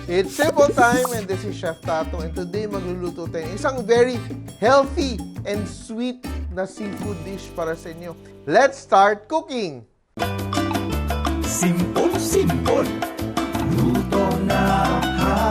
It's Simpol time and this is Chef Tatong and today magluluto tayo ng isang very healthy and sweet na seafood dish para sa inyo. Let's start cooking! Simpol, simpol, luto na ha.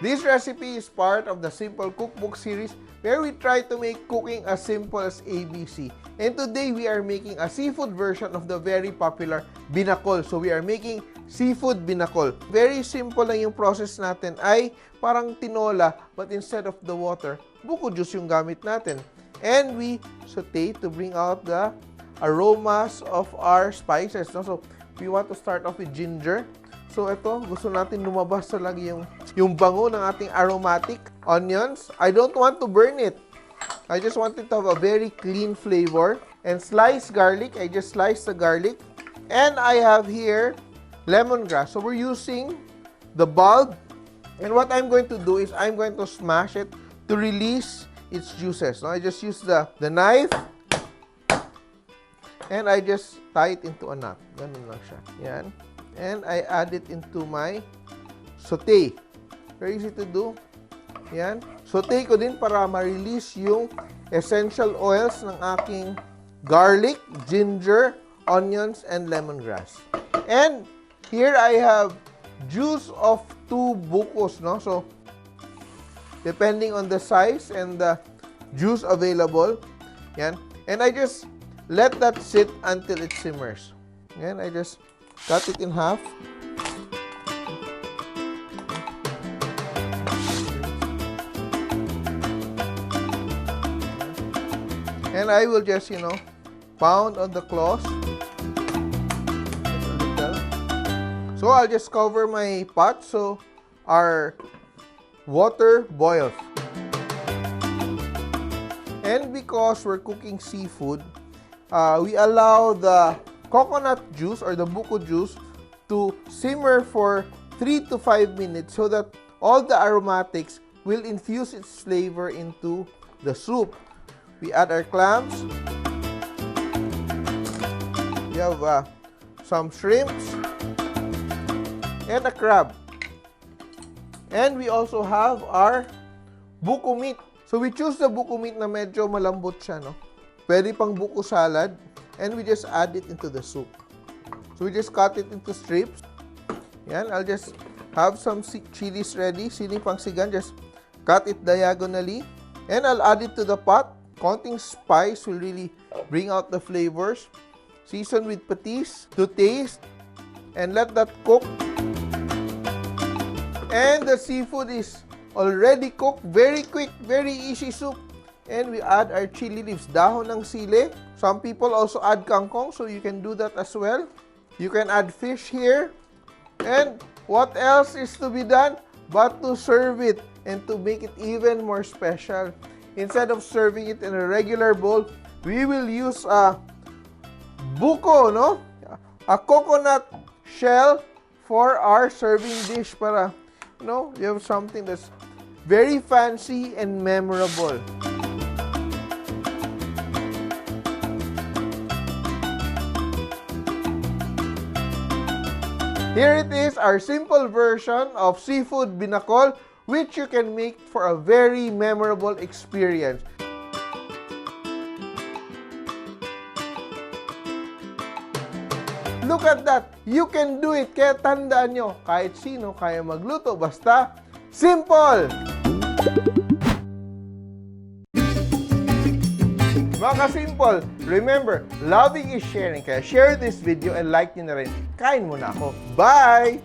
This recipe is part of the Simpol Cookbook series where we try to make cooking as simple as ABC. And today we are making a seafood version of the very popular Binakol. So we are making seafood Binakol. Very simple lang yung process natin ay parang tinola but instead of the water, buko juice yung gamit natin. And we saute to bring out the aromas of our spices. No? So we want to start off with ginger. So ito, gusto natin lumabas talaga yung bango ng ating aromatic onions. I don't want to burn it. I just want it to have a very clean flavor. And sliced garlic, I just sliced the garlic. And I have here lemongrass. So we're using the bulb. And what I'm going to do is I'm going to smash it to release its juices. No? I just use the knife. And I just tie it into a knot. Ganun lang siya. Yan. And I add it into my saute. Very easy to do. Yan. Saute ko din para ma-release yung essential oils ng aking garlic, ginger, onions, and lemongrass. And here I have juice of 2 bukos, no? So, depending on the size and the juice available. Yan. And I just let that sit until it simmers. Yan. I just cut it in half. And I will just, pound on the cloves. So I'll just cover my pot so our water boils. And because we're cooking seafood, we allow the coconut juice or the buko juice to simmer for 3 to 5 minutes so that all the aromatics will infuse its flavor into the soup. We add our clams. We have some shrimps and a crab. And we also have our buko meat. So we choose the buko meat na medyo malambot siya, no? Pwede pang buko salad. And we just add it into the soup. So we just cut it into strips. Yan, I'll just have some chilies ready. Siling pangsigan, just cut it diagonally. And I'll add it to the pot. Konting spice will really bring out the flavors. Season with patis to taste. And let that cook. And the seafood is already cooked. Very quick, very easy soup. And we add our chili leaves. Dahon ng sili. Some people also add kangkong, so you can do that as well. You can add fish here. And what else is to be done but to serve it and to make it even more special. Instead of serving it in a regular bowl, we will use a buko, no? A coconut shell for our serving dish para, you have something that's very fancy and memorable. Here it is, our simple version of seafood Binakol, which you can make for a very memorable experience. Look at that! You can do it! Kaya tandaan nyo, kahit sino kaya magluto, basta simple! Mga ka-simple, remember, loving is sharing. Kaya share this video and like nyo na rin. Kain muna ako. Bye!